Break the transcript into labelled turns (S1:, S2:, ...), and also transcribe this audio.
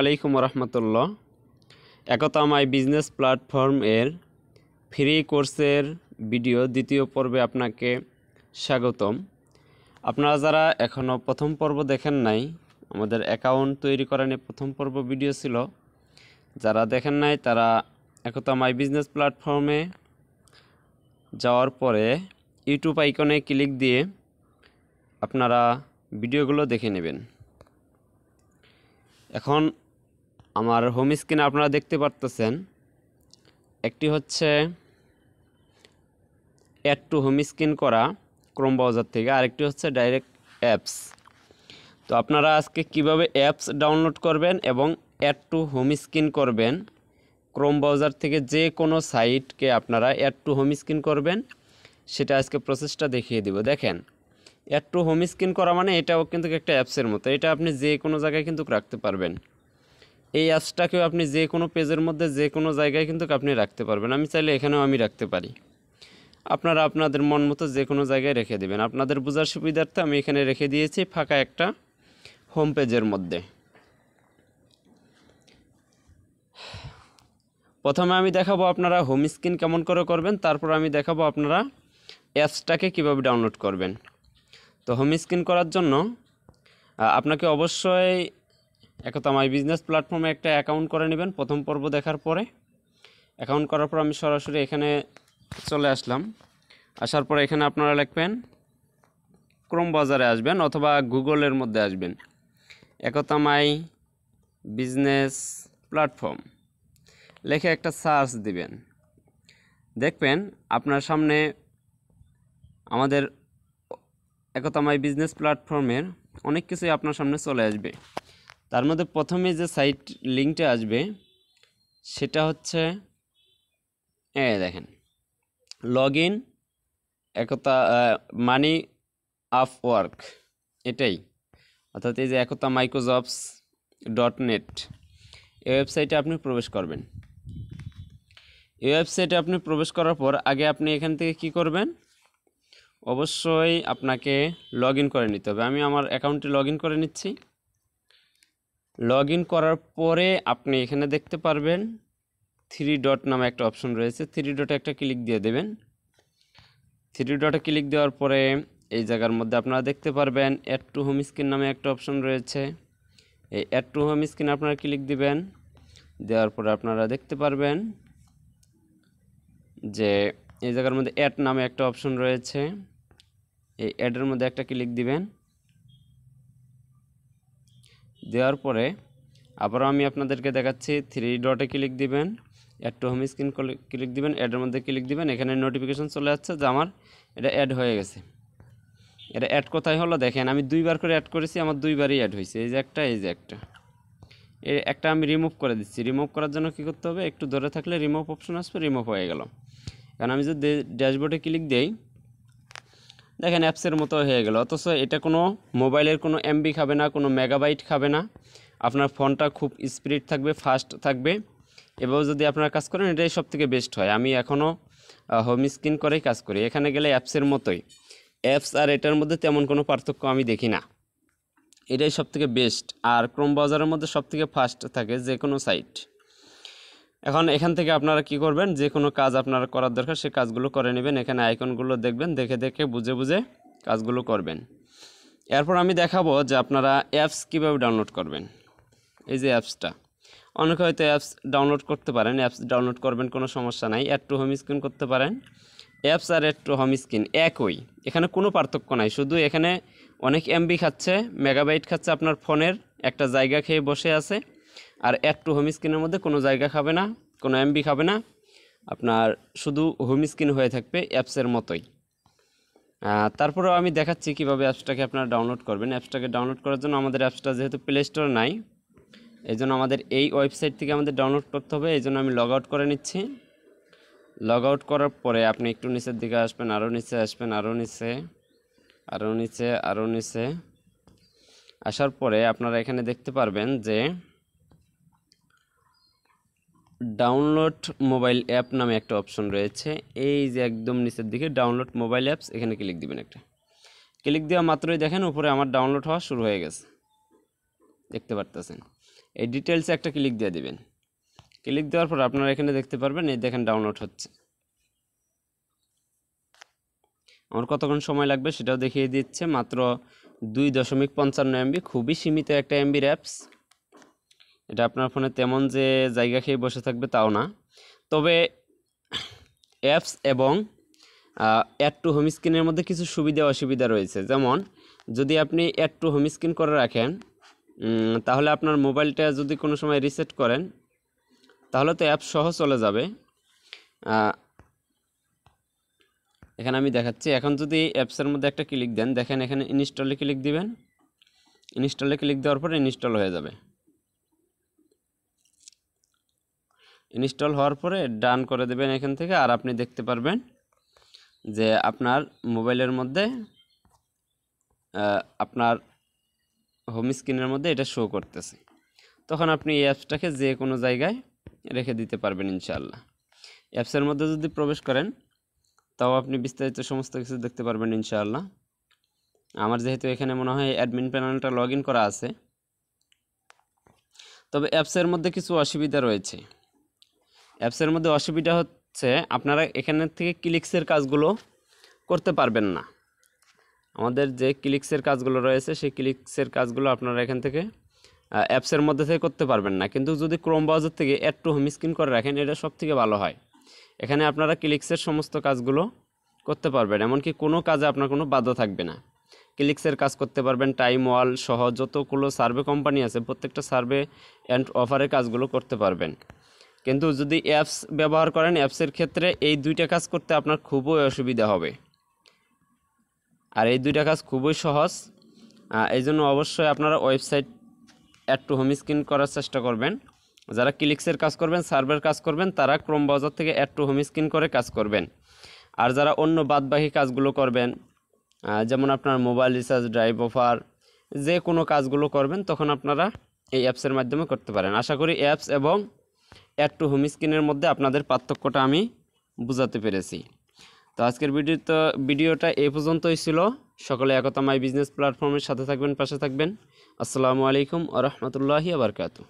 S1: আলাইকুম রহমতুল্লাহ। একতা my business platform এর free কোর্সের ভিডিও দ্বিতীয় পর্বে আপনাকে স্বাগতম। আপনারা যারা এখনও প্রথম পর্ব দেখেন নাই, আমাদের অ্যাকাউন্ট তৈরি করা নিয়ে প্রথম পর্ব ভিডিও ছিল, যারা দেখেন নাই তারা একতা মাই বিজনেস প্ল্যাটফর্মে যাওয়ার পরে ইউটিউব আইকনে ক্লিক দিয়ে আপনারা ভিডিওগুলো দেখে নেবেন। এখন আমার হোম স্ক্রিনে আপনারা দেখতে পারতেছেন, একটি হচ্ছে অ্যাড টু হোম স্ক্রিন করা ক্রোম ব্রাউজার থেকে, আরেকটি হচ্ছে ডাইরেক্ট অ্যাপস। তো আপনারা আজকে কিভাবে অ্যাপস ডাউনলোড করবেন এবং অ্যাড টু হোম স্ক্রিন করবেন, ক্রোম ব্রাউজার থেকে যে কোনো সাইটকে আপনারা অ্যাড টু হোম স্ক্রিন করবেন, সেটা আজকে প্রসেসটা দেখিয়ে দিব। দেখেন, অ্যাড টু হোম স্ক্রিন করা মানে এটাও কিন্তু একটা অ্যাপসের মতো। এটা আপনি যে কোনো জায়গায় কিন্তু রাখতে পারবেন। এই অ্যাপসটাকেও আপনি যে কোনো পেজের মধ্যে যে কোনো জায়গায় কিন্তু আপনি রাখতে পারবেন। আমি চাইলে এখানেও আমি রাখতে পারি, আপনারা আপনাদের মন মতো যে কোনো জায়গায় রেখে দেবেন। আপনাদের বোঝার সুবিধার্থে আমি এখানে রেখে দিয়েছি ফাঁকা একটা হোম পেজের মধ্যে। প্রথমে আমি দেখাবো আপনারা হোম স্ক্রিন কেমন করে করবেন, তারপর আমি দেখাবো আপনারা অ্যাপসটাকে কিভাবে ডাউনলোড করবেন। তো হোম স্ক্রিন করার জন্য আপনাকে অবশ্যই একতা মাই বিজনেস প্ল্যাটফর্মে একটা অ্যাকাউন্ট করে নেবেন। প্রথম পর্ব দেখার পরে অ্যাকাউন্ট করার পর আমি সরাসরি এখানে চলে আসলাম। আসার পরে এখানে আপনারা লিখবেন, ক্রোম ব্রাউজারে আসবেন অথবা গুগলের মধ্যে আসবেন, একতা মাই বিজনেস প্ল্যাটফর্ম লিখে একটা সার্চ দিবেন। দেখবেন আপনার সামনে আমাদের একতা মাই বিজনেস প্ল্যাটফর্মের অনেক কিছুই আপনার সামনে চলে আসবে। তার মধ্যে প্রথমে যে সাইট লিঙ্কটা আসবে সেটা হচ্ছে দেখেন, লগ ইন একতা মানি আপওয়ার্ক, এটাই, অর্থাৎ এই যে একতা মাইক্রোজবস.net, এই ওয়েবসাইটে আপনি প্রবেশ করবেন। এই ওয়েবসাইটে আপনি প্রবেশ করার পর আগে আপনি এখান থেকে কি করবেন, অবশ্যই আপনাকে লগ ইন করে নিতে হবে। আমি আমার অ্যাকাউন্টে লগ ইন করে নিচ্ছি। লগ ইন করার পরে আপনি এখানে দেখতে পারবেন 3 ডট নামে একটা অপশন রয়েছে, 3 ডটে একটা ক্লিক দিয়ে দেবেন। 3 ডটে ক্লিক দেওয়ার পরে এই জায়গার মধ্যে আপনারা দেখতে পারবেন অ্যাড টু হোম স্ক্রিন নামে একটা অপশন রয়েছে। এই অ্যাড টু হোম স্ক্রিন আপনারা ক্লিক দিবেন। দেওয়ার পরে আপনারা দেখতে পারবেন যে এই জায়গার মধ্যে অ্যাড নামে একটা অপশন রয়েছে, এই অ্যাডের মধ্যে একটা ক্লিক দিবেন। দেওয়ার পরে আবারও আমি আপনাদেরকে দেখাচ্ছি, 3 ডটে ক্লিক দিবেন, add to home screen click দিবেন, অ্যাডের মধ্যে ক্লিক দিবেন। এখানে নোটিফিকেশন চলে যাচ্ছে যে আমার এটা অ্যাড হয়ে গেছে। এটা অ্যাড কোথায় হলো দেখেন, আমি 2বার করে অ্যাড করেছি, আমার 2বারই অ্যাড হয়েছে। এই যে একটা, এই যে একটা, এই একটা আমি রিমুভ করে দিচ্ছি। রিমুভ করার জন্য কী করতে হবে, একটু ধরে থাকলে রিমুভ অপশন আসবে, রিমুভ হয়ে গেল। কারণ আমি যদি ড্যাশবোর্ডে ক্লিক দিই, দেখেন অ্যাপসের মতো হয়ে গেল। অথচ এটা কোনো মোবাইলের কোনো এমবি খাবে না, কোনো মেগাবাইট খাবে না। আপনার ফোনটা খুব স্পিড থাকবে, ফাস্ট থাকবে। এভাবে যদি আপনারা কাজ করেন, এটাই সবথেকে বেস্ট হয়। আমি এখনও হোম স্ক্রিন করেই কাজ করি। এখানে গেলে অ্যাপসের মতোই, অ্যাপস আর এটার মধ্যে তেমন কোনো পার্থক্য আমি দেখি না। এটাই সবথেকে বেস্ট। আর ক্রোম ব্রাউজারের মধ্যে সবথেকে ফাস্ট থাকে যে কোনো সাইট। এখন এখান থেকে আপনারা কি করবেন, যে কোনো কাজ আপনারা করার দরকার সে কাজগুলো করে নেবেন। এখানে আইকনগুলো দেখবেন, দেখে দেখে বুঝে বুঝে কাজগুলো করবেন। এরপর আমি দেখাবো যে আপনারা অ্যাপস কীভাবে ডাউনলোড করবেন। এই যে অ্যাপসটা, অনেকে হয়তো অ্যাপস ডাউনলোড করতে পারেন, অ্যাপস ডাউনলোড করবেন, কোনো সমস্যা নাই। অ্যাড টু হোম স্ক্রিন করতে পারেন। অ্যাপস আর অ্যাড টু হোম স্ক্রিন একই, এখানে কোনো পার্থক্য নাই। শুধু এখানে অনেক এমবি খাচ্ছে, মেগাবাইট খাচ্ছে, আপনার ফোনের একটা জায়গা খেয়ে বসে আছে। আর অ্যাড টু হোম স্ক্রিনের মধ্যে কোনো জায়গা খাবে না, কোনো এমবি খাবে না, আপনার শুধু হোম স্ক্রিন হয়ে থাকবে অ্যাপসের মতোই। তারপরেও আমি দেখাচ্ছি কীভাবে অ্যাপসটাকে আপনারা ডাউনলোড করবেন। অ্যাপসটাকে ডাউনলোড করার জন্য আমাদের অ্যাপসটা যেহেতু প্লে স্টোর নাই, এই জন্য আমাদের এই ওয়েবসাইট থেকে আমাদের ডাউনলোড করতে হবে। এই জন্য আমি লগ আউট করে নিচ্ছি। লগ আউট করার পরে আপনি একটু নিচের দিকে আসবেন, আরও নিচে আসবেন, আরও নিচে, আরও নিচে, আরও নিচে আসার পরে আপনারা এখানে দেখতে পারবেন যে ডাউনলোড মোবাইল অ্যাপ নামে একটা অপশন রয়েছে। এই যে একদম নিচের দিকে ডাউনলোড মোবাইল অ্যাপস, এখানে ক্লিক দিবেন। একটা ক্লিক দেওয়া মাত্রই দেখেন উপরে আমার ডাউনলোড হওয়া শুরু হয়ে গেছে, দেখতে পারতেছেন। এই ডিটেলসে একটা ক্লিক দিয়ে দিবেন। ক্লিক দেওয়ার পর আপনারা এখানে দেখতে পারবেন, এই দেখেন ডাউনলোড হচ্ছে। আমার কতক্ষণ সময় লাগবে সেটাও দেখিয়ে দিচ্ছে, মাত্র 2.55 MB, খুবই সীমিত একটা এমবির অ্যাপস। এটা আপনার ফোনে তেমন যে জায়গা খেয়ে বসে থাকবে তাও না। তবে অ্যাপস এবং অ্যাড টু হোম স্ক্রিনের মধ্যে কিছু সুবিধা অসুবিধা রয়েছে। যেমন যদি আপনি অ্যাড টু হোম স্ক্রিন করে রাখেন, তাহলে আপনার মোবাইলটা যদি কোনো সময় রিসেট করেন তাহলে তো অ্যাপ সহ চলে যাবে। এখানে আমি দেখাচ্ছি। এখন যদি অ্যাপসের মধ্যে একটা ক্লিক দেন, দেখেন এখানে ইনস্টলে ক্লিক দিবেন। ইনস্টলে ক্লিক দেওয়ার পরে ইনস্টল হয়ে যাবে। ইনস্টল হওয়ার পরে ডান করে দেবেন এখান থেকে, আর আপনি দেখতে পারবেন যে আপনার মোবাইলের মধ্যে আপনার হোম স্ক্রিনের মধ্যে এটা শো করতেছে। তখন আপনি এই অ্যাপসটাকে যে কোনো জায়গায় রেখে দিতে পারবেন ইনশাআল্লাহ। অ্যাপসের মধ্যে যদি প্রবেশ করেন তাও আপনি বিস্তারিত সমস্ত কিছু দেখতে পারবেন ইনশাআল্লাহ। আমার যেহেতু এখানে মনে হয় অ্যাডমিন প্যানেলটা লগ ইন করা আছে, তবে অ্যাপসের মধ্যে কিছু অসুবিধা রয়েছে। অ্যাপসের মধ্যে অসুবিধা হচ্ছে আপনারা এখানের থেকে ক্লিক্সের কাজগুলো করতে পারবেন না। আমাদের যে ক্লিক্সের কাজগুলো রয়েছে সেই ক্লিক্সের কাজগুলো আপনারা এখান থেকে অ্যাপসের মধ্যে থেকে করতে পারবেন না। কিন্তু যদি ক্রোম ব্রাউজার থেকে অ্যাড টু হোম স্ক্রিন করে রাখেন, এটা সব থেকে ভালো হয়। এখানে আপনারা ক্লিক্সের সমস্ত কাজগুলো করতে পারবেন, এমনকি কোনো কাজে আপনার কোনো বাধা থাকবে না। ক্লিক্সের কাজ করতে পারবেন, টাইম ওয়াল সহ যতগুলো সার্ভে কোম্পানি আছে প্রত্যেকটা সার্ভে অ্যান্ড অফারের কাজগুলো করতে পারবেন। কিন্তু যদি অ্যাপস ব্যবহার করেন, অ্যাপসের ক্ষেত্রে এই দুইটা কাজ করতে আপনার খুবই অসুবিধা হবে। আর এই দুইটা কাজ খুবই সহজ। এই জন্য অবশ্যই আপনারা website add to home screen করার চেষ্টা করবেন। যারা ক্লিক্সের কাজ করবেন, সার্ভের কাজ করবেন, তারা ক্রোম ব্রাউজার থেকে অ্যাড টু হোম স্ক্রিন করে কাজ করবেন। আর যারা অন্য বাদবাকি কাজগুলো করবেন, যেমন আপনার মোবাইল রিচার্জ, ড্রাইভ অফার, যে কোনো কাজগুলো করবেন, তখন আপনারা এই অ্যাপসের মাধ্যমে করতে পারেন। আশা করি অ্যাপস এবং অ্যাড টু হোম স্ক্রিনের মধ্যে আপনাদের পার্থক্যটা আমি বুঝাতে পেরেছি। তো আজকের ভিডিওটা এই পর্যন্তই ছিল। সকলে একতা মাই বিজনেস প্ল্যাটফর্মের সাথে থাকবেন, পাশে থাকবেন। আসসালামু আলাইকুম ওয়া রাহমাতুল্লাহি ওয়া বারাকাতুহু।